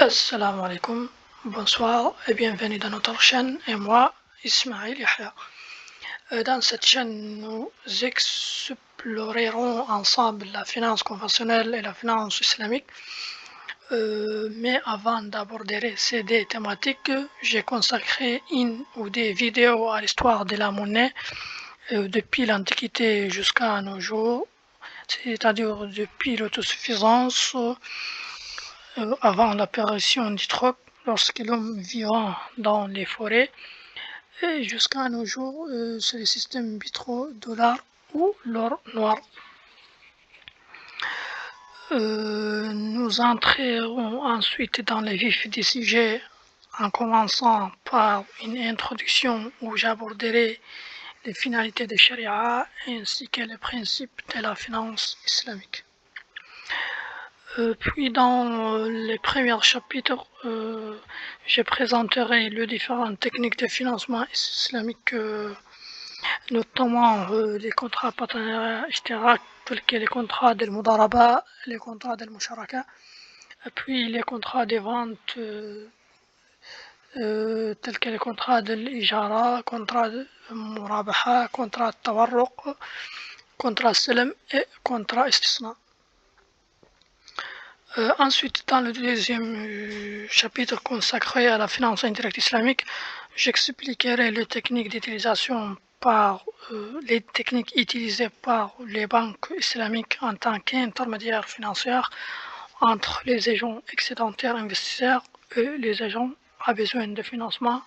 Assalamu alaikum, bonsoir et bienvenue dans notre chaîne et moi, Ismail Yahya. Dans cette chaîne, nous explorerons ensemble la finance conventionnelle et la finance islamique. Mais avant d'aborder ces deux thématiques, j'ai consacré une ou des vidéos à l'histoire de la monnaie depuis l'Antiquité jusqu'à nos jours, c'est-à-dire depuis l'autosuffisance, avant l'apparition du troc, lorsque l'homme vivant dans les forêts, et jusqu'à nos jours, c'est le système pétrodollar ou l'or noir. Nous entrerons ensuite dans le vif du sujet en commençant par une introduction où j'aborderai les finalités de Sharia ainsi que les principes de la finance islamique. Puis dans les premiers chapitres, je présenterai les différentes techniques de financement islamique, notamment les contrats partenariat ishtirak, tels que les contrats del mudaraba, les contrats del musharaka, puis les contrats de vente tels que les contrats de l'ijara, contrats de murabaha, contrats de tawarruq, contrats salam et contrats istisna. Ensuite, dans le deuxième chapitre consacré à la finance indirecte islamique, j'expliquerai les techniques d'utilisation les techniques utilisées par les banques islamiques en tant qu'intermédiaires financiers entre les agents excédentaires investisseurs et les agents à besoin de financement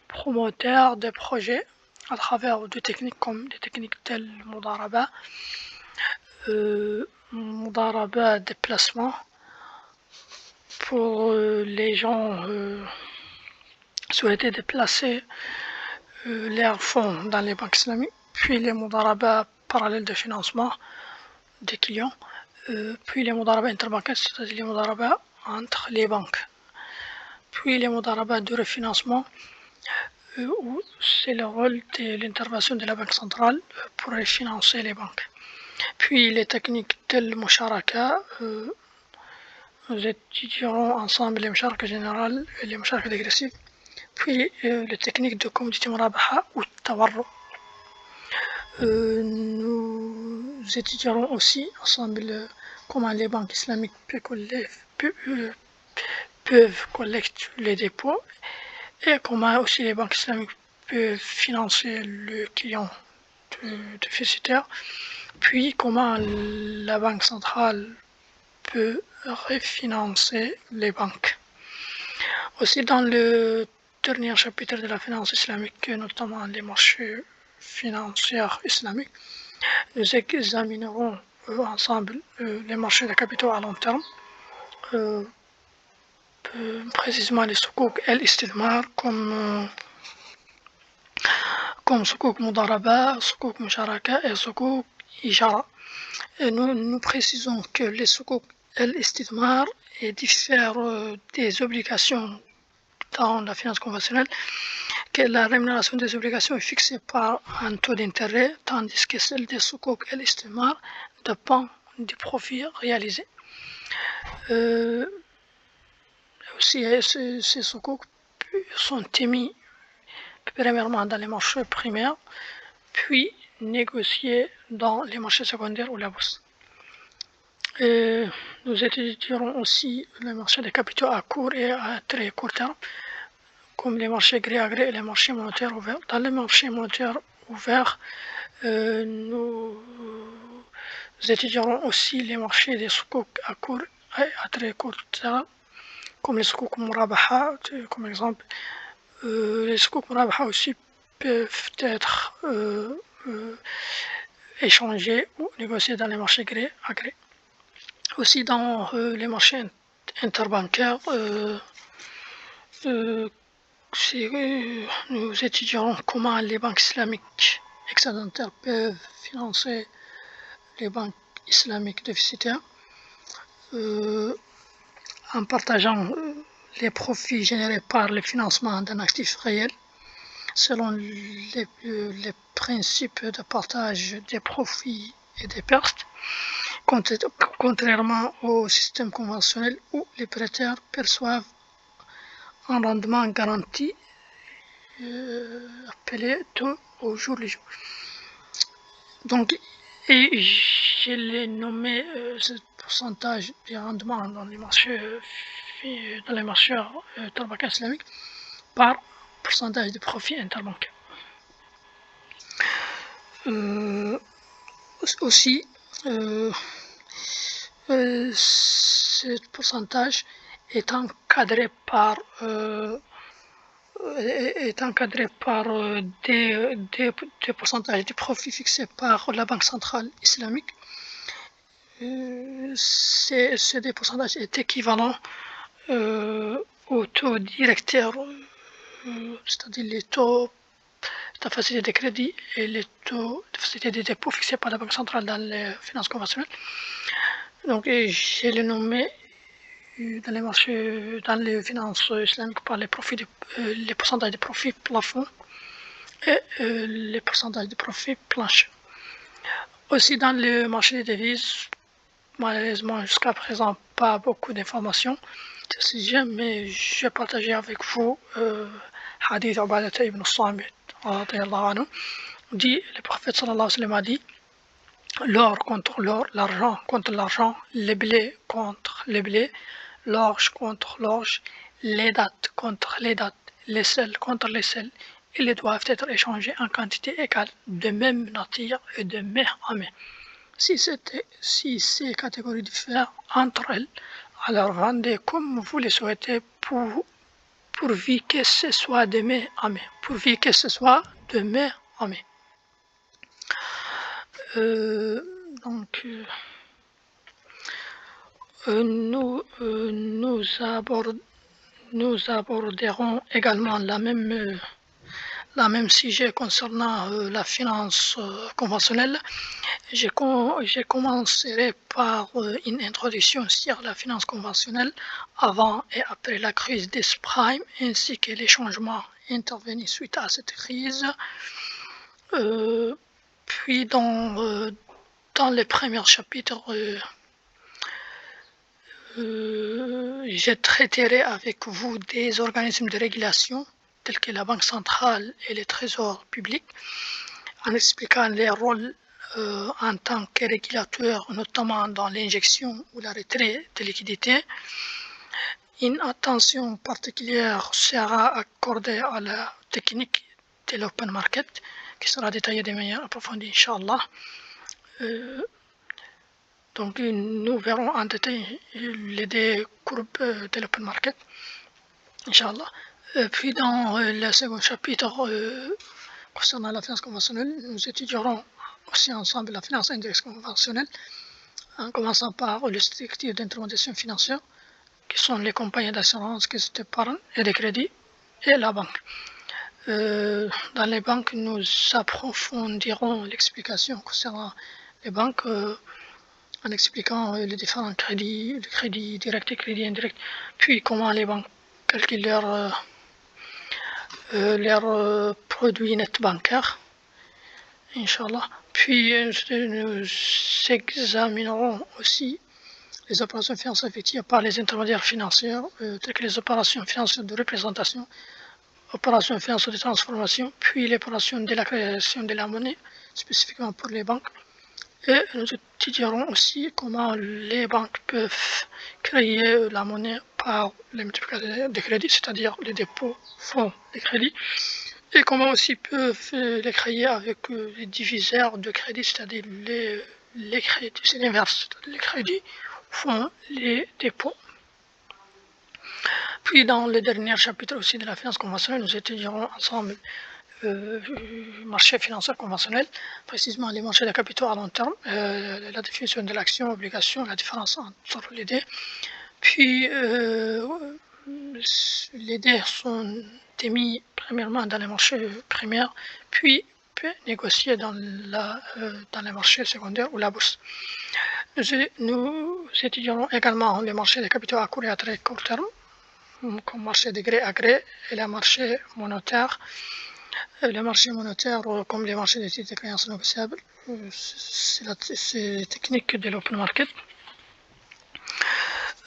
promoteurs de projets à travers des techniques comme des techniques telles mudaraba déplacement pour les gens souhaitaient déplacer leurs fonds dans les banques islamiques, puis les mudaraba parallèles de financement des clients, puis les mudaraba interbancaires, c'est-à-dire les mudaraba entre les banques, puis les mudaraba de refinancement, où c'est le rôle de l'intervention de la banque centrale pour financer les banques. Puis les techniques telles musharaka, nous étudierons ensemble les musharaka générales et les musharaka dégressives, puis les techniques de commodité murabaha ou tawarruq. Nous étudierons aussi ensemble comment les banques islamiques peuvent collecter les dépôts et comment aussi les banques islamiques peuvent financer le client déficitaire, puis comment la banque centrale peut refinancer les banques. Aussi dans le dernier chapitre de la finance islamique, notamment les marchés financiers islamiques, nous examinerons ensemble les marchés de capitaux à long terme, précisément les soukouk et l'istithmar comme soukouk mudaraba, soukouk musharaka et soukouk ijara. Et nous précisons que les soukouk et l'istithmar diffèrent des obligations dans la finance conventionnelle, que la rémunération des obligations est fixée par un taux d'intérêt, tandis que celle des soukouk et l'istithmar dépend du profit réalisé. Aussi, ces soukouk sont émis premièrement dans les marchés primaires, puis négociés dans les marchés secondaires ou la bourse. Nous étudierons aussi les marchés des capitaux à court et à très court terme, comme les marchés gré à gré et les marchés monétaires ouverts. Dans les marchés monétaires ouverts, nous étudierons aussi les marchés des soukouk à court et à très court terme, comme les soukouk murabaha, comme exemple. Les soukouk murabaha aussi peuvent être échangés ou négociés dans les marchés gré à gré. Aussi dans les marchés interbancaires, nous étudierons comment les banques islamiques excédentaires peuvent financer les banques islamiques déficitaires, en partageant les profits générés par le financement d'un actif réel, selon les principes de partage des profits et des pertes, contrairement au système conventionnel où les prêteurs perçoivent un rendement garanti appelé taux au jour le jour. Donc, et je l'ai nommé ce pourcentage du rendement dans les marchés interbancaires islamiques par pourcentage de profit interbancaire. Aussi, ce pourcentage est encadré par des pourcentages de profit fixés par la Banque centrale islamique. Des pourcentages est équivalent au taux directeur, c'est-à-dire les taux de facilité de crédit et les taux de facilité de dépôt fixés par la Banque centrale dans les finances conventionnelles. Donc, je l'ai nommé dans les marchés, dans les finances islamiques par les pourcentages de profit plafond et les pourcentages de profit plancher. Aussi dans le marché des devises, malheureusement jusqu'à présent pas beaucoup d'informations sur ce sujet, mais je vais partager avec vous Hadith Ubadah ibn Samit dit, le prophète sallallahu alayhi wa sallam a dit, l'or contre l'or, l'argent contre l'argent, les blés contre les blés, l'orge contre l'orge, les dattes contre les dattes, les sels contre les sels, ils doivent être échangés en quantité égale, de même nature et de main en main. Si ces catégories diffèrent entre elles, alors vendez comme vous le souhaitez pourvu que ce soit de main en main. Pourvu que ce soit de main en main. Nous aborderons également la même sujet concernant la finance conventionnelle. Je commencerai par une introduction sur la finance conventionnelle avant et après la crise des subprimes ainsi que les changements intervenus suite à cette crise. Puis dans le premier chapitre, je traiterai avec vous des organismes de régulation tels que la Banque centrale et les trésors publics, en expliquant les rôles en tant que régulateurs, notamment dans l'injection ou la retrait de liquidités. Une attention particulière sera accordée à la technique de l'open market, qui sera détaillée de manière approfondie, Inch'Allah. Donc nous verrons en détail les deux groupes de l'open market, Inch'Allah. Puis dans le second chapitre concernant la finance conventionnelle, nous étudierons aussi ensemble la finance indirecte conventionnelle, en commençant par les structures d'intermédiation financière, qui sont les compagnies d'assurance, caisses d'épargne et de crédit, et la banque. Dans les banques, nous approfondirons l'explication concernant les banques en expliquant les différents crédits, le crédit direct et le crédit indirect, puis comment les banques calculent leurs produits nets bancaires, Inch'Allah. Puis nous examinerons aussi les opérations financières effectuées par les intermédiaires financiers, telles que les opérations financières de représentation, opérations financières de transformation, puis les opérations de la création de la monnaie, spécifiquement pour les banques. Et nous étudierons aussi comment les banques peuvent créer la monnaie par les multiplicateurs de crédit, c'est-à-dire les dépôts fonds de crédit, et comment aussi peuvent les créer avec les diviseurs de crédit, c'est-à-dire les crédits, c'est l'inverse, les crédits font les dépôts. Puis dans le dernier chapitre aussi de la finance conventionnelle, nous étudierons ensemble marché financier conventionnel, précisément les marchés de capitaux à long terme, la définition de l'action, obligation, la différence entre les deux. Puis les deux sont émis premièrement dans les marchés primaires, puis négociés dans les marchés secondaires ou la bourse. Nous étudierons également les marchés de capitaux à court et à très court terme, comme marché de gré à gré et le marché monétaire. Les marchés monétaires, comme les marchés des titres de créances négociables, c'est la technique de l'open market.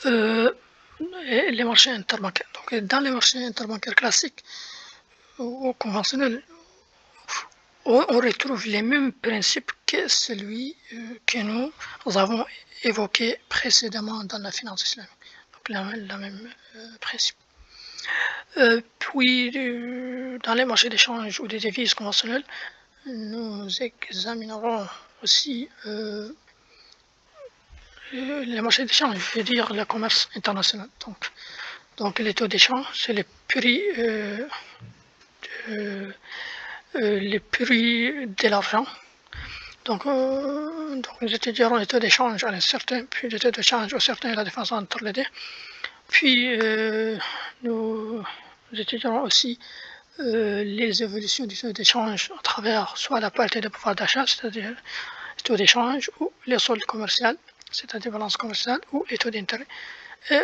Et les marchés interbancaires. Donc, dans les marchés interbancaires classiques ou conventionnels, on retrouve les mêmes principes que celui que nous avons évoqué précédemment dans la finance islamique. Donc, le même principe. Puis, dans les marchés d'échange ou des devises conventionnelles, nous examinerons aussi les marchés d'échange, je veux dire le commerce international. Donc les taux d'échange, c'est les prix de l'argent. Donc nous étudierons les taux d'échange à un certain, puis les taux d'échange au certain et la différence entre les deux. Puis nous étudierons aussi les évolutions du taux d'échange à travers soit la parité de pouvoir d'achat, c'est-à-dire les taux d'échange, ou les soldes commerciales, c'est-à-dire balance commerciale, ou les taux d'intérêt. Et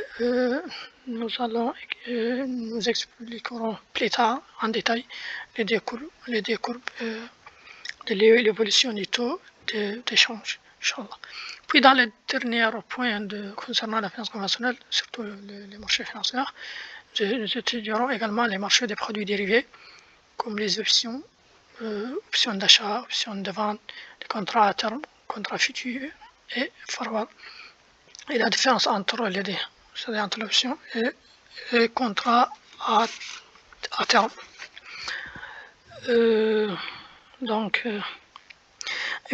nous expliquerons plus tard en détail les deux courbes de l'évolution du taux d'échange, Inch'Allah. Puis dans le dernier point concernant la finance conventionnelle, surtout les marchés financiers, nous étudierons également les marchés des produits dérivés, comme les options, options d'achat, options de vente, les contrats à terme, contrats futurs et forward. Et la différence entre les deux, c'est-à-dire entre l'option et les contrats à terme. Et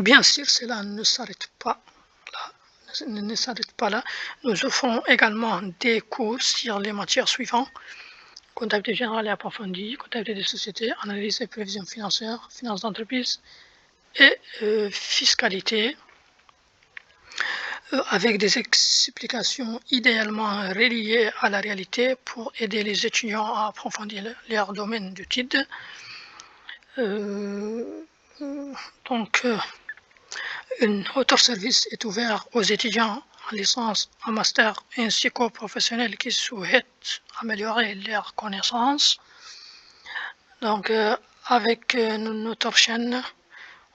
bien sûr, cela ne s'arrête pas là. Nous offrons également des cours sur les matières suivantes: comptabilité générale et approfondie, comptabilité des sociétés, analyse et prévision financière, finance d'entreprise et fiscalité, avec des explications idéalement reliées à la réalité pour aider les étudiants à approfondir leur domaine d'études. Donc, un autre service est ouvert aux étudiants en licence, en master ainsi qu'aux professionnels qui souhaitent améliorer leurs connaissances. Donc, avec notre chaîne,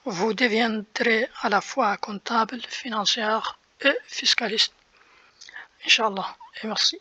vous deviendrez à la fois comptable, financière et fiscaliste. Inch'Allah. Et merci.